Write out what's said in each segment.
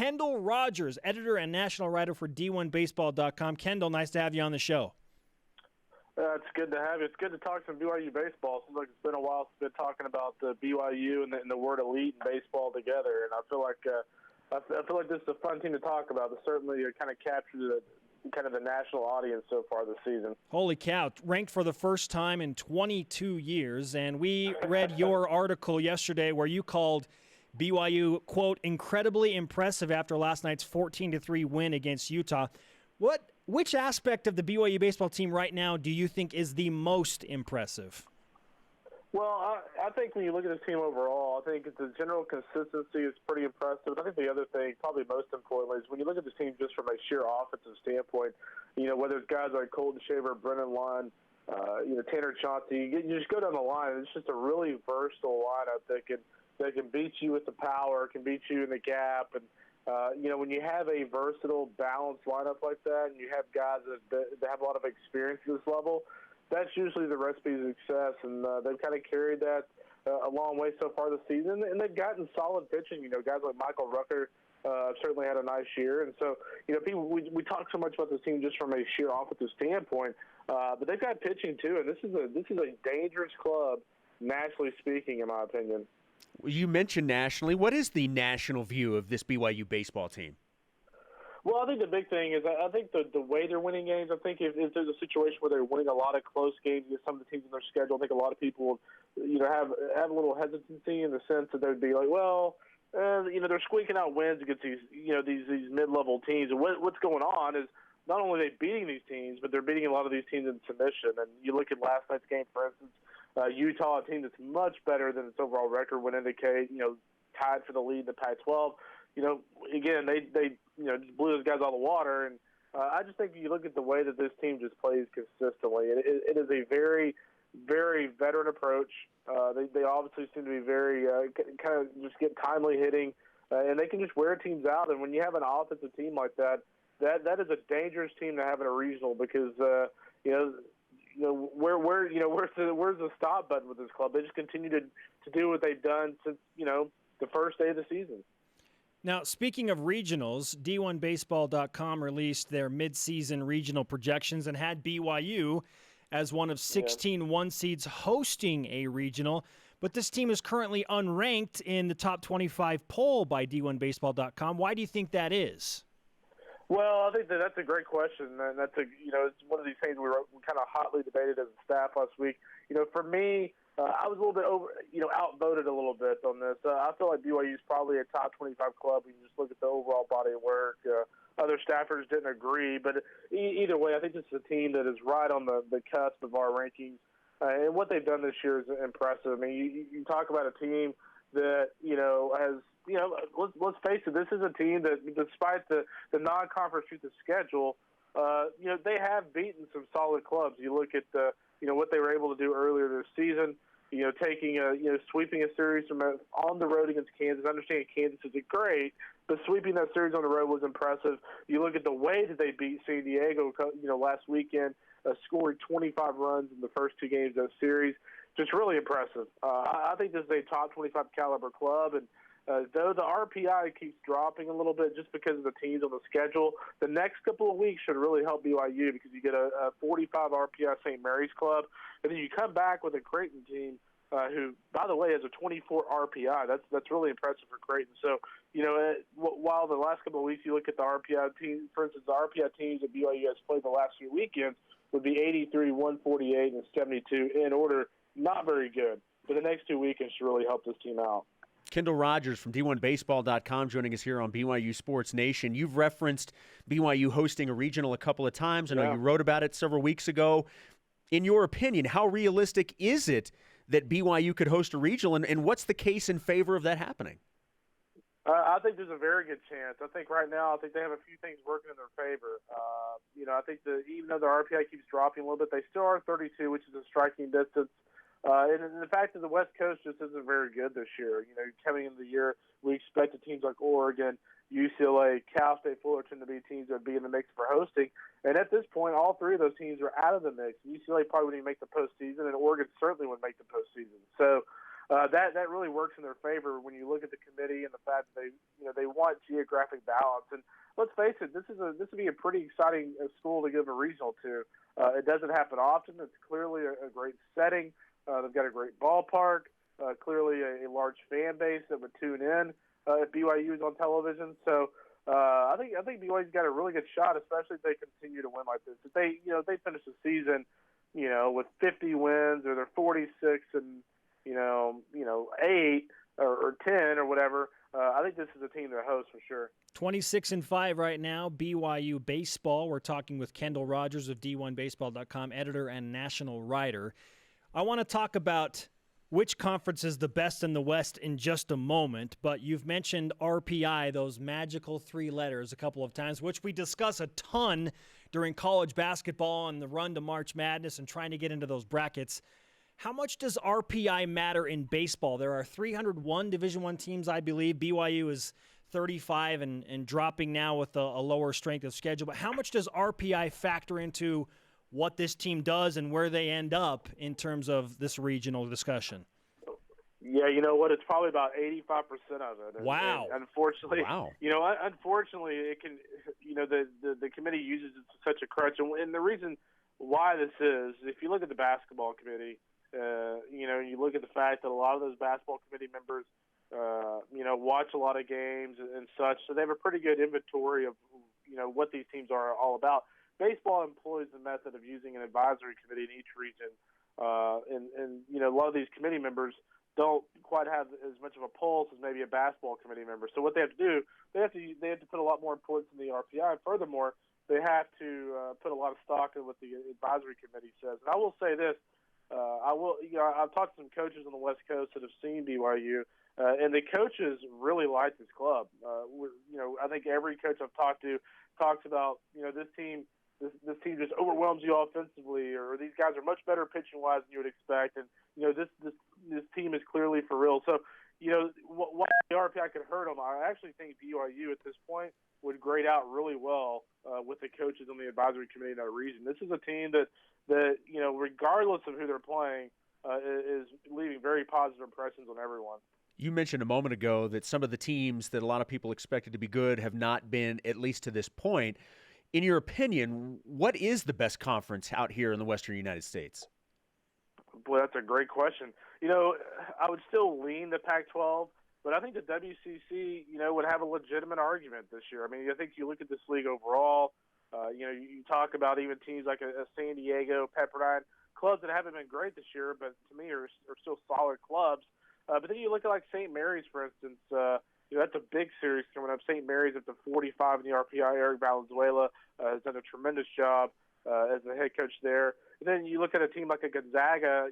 Kendall Rodgers, editor and national writer for D1Baseball.com. Kendall, nice to have you on the show. It's good to have you. It's good to talk some BYU baseball. Seems like it's been a while since we've been talking about the BYU and the word elite and baseball together. And I feel like this is a fun team to talk about. It certainly kind of captured the national audience so far this season. Holy cow. Ranked for the first time in 22 years. And we read your article yesterday where you called BYU, quote, incredibly impressive after last night's 14-3 win against Utah. Which aspect of the BYU baseball team right now do you think is the most impressive? Well, I think when you look at this team overall, I think the general consistency is pretty impressive. I think the other thing, probably most importantly, is when you look at this team just from a sheer offensive standpoint, whether it's guys like Colton Shaver, Brennan Lund, Tanner Chauncey, you just go down the line. It's just a really versatile lineup that can beat you with the power, can beat you in the gap, and when you have a versatile, balanced lineup like that, and you have guys that have a lot of experience at this level, that's usually the recipe of success, and they've kind of carried that a long way so far this season, and they've gotten solid pitching. Guys like Michael Rucker certainly had a nice year, and so we talk so much about this team just from a sheer offensive standpoint, but they've got pitching too, and this is a dangerous club, nationally speaking, in my opinion. You mentioned nationally. What is the national view of this BYU baseball team? Well, I think the big thing is I think the way they're winning games, I think if there's a situation where they're winning a lot of close games against some of the teams in their schedule, I think a lot of people will have a little hesitancy in the sense that they'd be like, well, they're squeaking out wins against these mid-level teams. And what's going on is not only are they beating these teams, but they're beating a lot of these teams in submission. And you look at last night's game, for instance, Utah, a team that's much better than its overall record would indicate, tied for the lead in the Pac-12. Again, they just blew those guys out of the water. And I just think you look at the way that this team just plays consistently. It is a very, very veteran approach. They obviously seem to be very kind of just get timely hitting, and they can just wear teams out. And when you have an offensive team like that, that is a dangerous team to have in a regional because where's the stop button with this club? They just continue to do what they've done since the first day of the season. Now, speaking of regionals, D1Baseball.com released their midseason regional projections and had BYU as one of 16 one seeds hosting a regional. But this team is currently unranked in the top 25 poll by D1Baseball.com. Why do you think that is? Well, I think that's a great question, and that's it's one of these things we kind of hotly debated as a staff last week. For me, I was a little bit outvoted a little bit on this. I feel like BYU is probably a top 25 club when you just look at the overall body of work. Other staffers didn't agree, but either way, I think this is a team that is right on the cusp of our rankings, and what they've done this year is impressive. I mean, you talk about a team that has. Let's face it. This is a team that, despite the non-conference strength of schedule, they have beaten some solid clubs. You look at what they were able to do earlier this season. Sweeping a series from on the road against Kansas. I understand Kansas isn't great, but sweeping that series on the road was impressive. You look at the way that they beat San Diego, last weekend, scoring 25 runs in the first two games of that series. Just really impressive. I think this is a top 25 caliber club, and though the RPI keeps dropping a little bit just because of the teams on the schedule, the next couple of weeks should really help BYU because you get a 45 RPI St. Mary's club, and then you come back with a Creighton team who, by the way, has a 24 RPI. That's really impressive for Creighton. So, while the last couple of weeks you look at the RPI teams, for instance, the RPI teams that BYU has played the last few weekends would be 83, 148, and 72 in order. Not very good. But the next 2 weekends should really help this team out. Kendall Rodgers from D1Baseball.com joining us here on BYU Sports Nation. You've referenced BYU hosting a regional a couple of times. I know you wrote about it several weeks ago. In your opinion, how realistic is it that BYU could host a regional, and what's the case in favor of that happening? I think there's a very good chance. I think right now, they have a few things working in their favor. I think even though the RPI keeps dropping a little bit, they still are 32, which is a striking distance. And the fact that the West Coast just isn't very good this year. Coming into the year, we expected teams like Oregon, UCLA, Cal State Fullerton to be teams that would be in the mix for hosting. And at this point, all three of those teams are out of the mix. UCLA probably wouldn't even make the postseason, and Oregon certainly would make the postseason. So that really works in their favor when you look at the committee and the fact that they want geographic balance. And let's face it, this would be a pretty exciting school to give a regional to. It doesn't happen often. It's clearly a great setting. They've got a great ballpark. Clearly a large fan base that would tune in if BYU is on television. So I think BYU's got a really good shot, especially if they continue to win like this. If they finish the season, with 50 wins, or they're 46 and 8 or 10 or whatever. I think this is a team to host for sure. 26-5 right now, BYU baseball. We're talking with Kendall Rodgers of D1Baseball.com, editor and national writer. I want to talk about which conference is the best in the West in just a moment, but you've mentioned RPI, those magical 3 letters, a couple of times, which we discuss a ton during college basketball and the run to March Madness and trying to get into those brackets. How much does RPI matter in baseball? There are 301 Division I teams, I believe. BYU is 35 and dropping now with a lower strength of schedule. But how much does RPI factor into what this team does and where they end up in terms of this regional discussion? Yeah, you know what? It's probably about 85% of it. Wow. And unfortunately, Wow. Unfortunately, it can. The committee uses it as such a crutch, and the reason why this is, if you look at the basketball committee, you look at the fact that a lot of those basketball committee members, watch a lot of games and such, so they have a pretty good inventory of, what these teams are all about. Baseball employs the method of using an advisory committee in each region, and a lot of these committee members don't quite have as much of a pulse as maybe a basketball committee member. So what they have to do, they have to put a lot more importance in the RPI. And furthermore, they have to put a lot of stock in what the advisory committee says. And I will say this. I've talked to some coaches on the West Coast that have seen BYU, and the coaches really like this club. I think every coach I've talked to talks about, this team just overwhelms you offensively, or these guys are much better pitching wise than you would expect, and this team is clearly for real. So, why the RPI could hurt them, I actually think BYU at this point would grade out really well with the coaches on the advisory committee in that region. This is a team that regardless of who they're playing, is leaving very positive impressions on everyone. You mentioned a moment ago that some of the teams that a lot of people expected to be good have not been, at least to this point. In your opinion, what is the best conference out here in the Western United States? Boy, that's a great question. I would still lean the Pac-12, but I think the WCC, would have a legitimate argument this year. I mean, I think you look at this league overall, you talk about even teams like a San Diego, Pepperdine, clubs that haven't been great this year, but to me are still solid clubs. But then you look at like St. Mary's, for instance. That's a big series coming up. St. Mary's up to 45 in the RPI. Eric Valenzuela has done a tremendous job as the head coach there. And then you look at a team like a Gonzaga.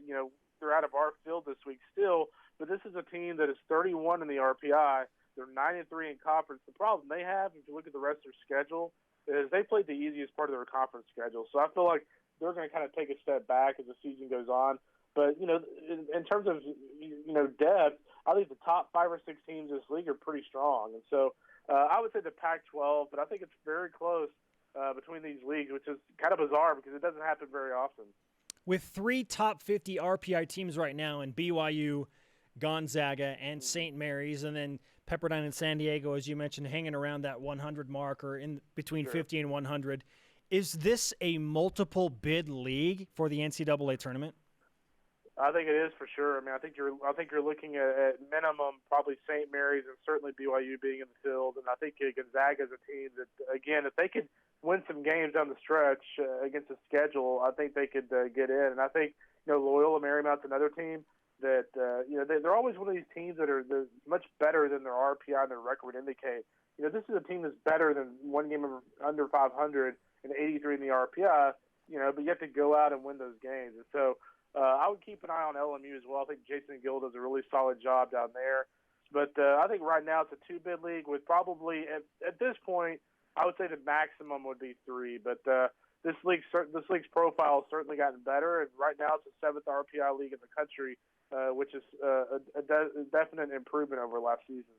They're out of our field this week still, but this is a team that is 31 in the RPI. They're 9-3 in conference. The problem they have, if you look at the rest of their schedule, is they played the easiest part of their conference schedule. So I feel like they're going to kind of take a step back as the season goes on. But, in terms of, depth, I think the top 5 or 6 teams in this league are pretty strong. And so I would say the Pac-12, but I think it's very close between these leagues, which is kind of bizarre because it doesn't happen very often. With 3 top 50 RPI teams right now in BYU, Gonzaga, and St. Mary's, and then Pepperdine and San Diego, as you mentioned, hanging around that 100 mark or in between 50 and 100, is this a multiple bid league for the NCAA tournament? I think it is for sure. I mean, I think you're looking at minimum probably St. Mary's and certainly BYU being in the field, and I think Gonzaga is a team that, again, if they could win some games down the stretch against the schedule, I think they could get in. And I think Loyola Marymount's another team that they're always one of these teams that are much better than their RPI and their record would indicate. This is a team that's better than one game under 500 and 83 in the RPI. But you have to go out and win those games, and so. I would keep an eye on LMU as well. I think Jason Gill does a really solid job down there. But I think right now it's a 2-bid league with probably, at this point, I would say the maximum would be 3. But this league's profile has certainly gotten better. And right now it's the 7th RPI league in the country, which is a definite improvement over last season.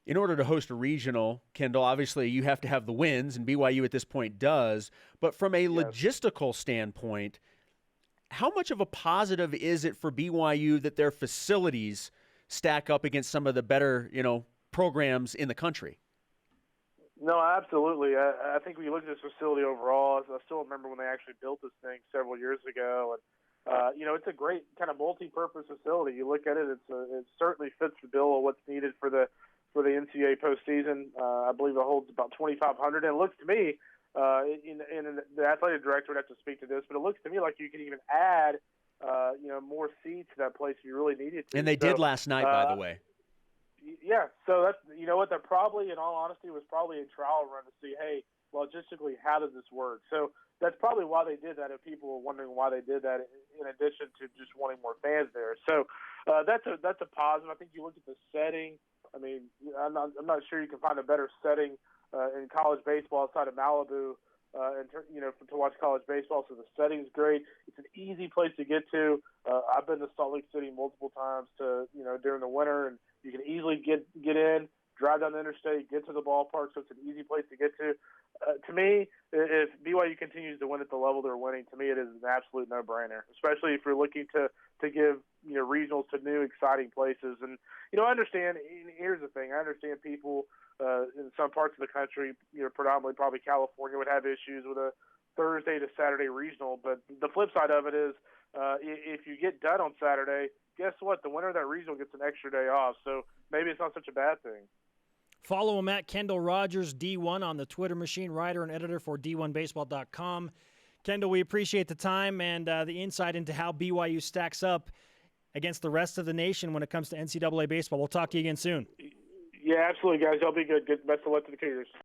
In order to host a regional, Kendall, obviously you have to have the wins, and BYU at this point does. But from a logistical standpoint, how much of a positive is it for BYU that their facilities stack up against some of the better, programs in the country. No, absolutely. I think when you look at this facility overall, I still remember when they actually built this thing several years ago, and it's a great kind of multi-purpose facility. You look at it; it certainly fits the bill of what's needed for the NCAA postseason. I believe it holds about 2,500, and it looks to me, and the athletic director would have to speak to this, but it looks to me like you could even add, more seats to that place if you really needed to. And they did last night, by the way. Yeah, so that's what they're probably, in all honesty, was probably a trial run to see, hey, logistically, how does this work? So that's probably why they did that. If people were wondering why they did that, in addition to just wanting more fans there, so that's a positive. I think you look at the setting. I mean, I'm not sure you can find a better setting in college baseball outside of Malibu, to watch college baseball. So the setting's great. It's an easy place to get to. I've been to Salt Lake City multiple times during the winter, and you can easily get in, drive down the interstate, get to the ballpark. So it's an easy place to get to. To me, if BYU continues to win at the level they're winning, to me it is an absolute no-brainer, especially if you're looking to give regionals to new exciting places. And I understand. Here's the thing: I understand people in some parts of the country, predominantly probably California, would have issues with a Thursday to Saturday regional. But the flip side of it is, if you get done on Saturday, guess what? The winner of that regional gets an extra day off. So maybe it's not such a bad thing. Follow him at Kendall Rodgers, D1 on the Twitter machine, writer and editor for D1Baseball.com. Kendall, we appreciate the time and the insight into how BYU stacks up against the rest of the nation when it comes to NCAA baseball. We'll talk to you again soon. Yeah, absolutely, guys. Y'all be good. Best of luck to the Cougars.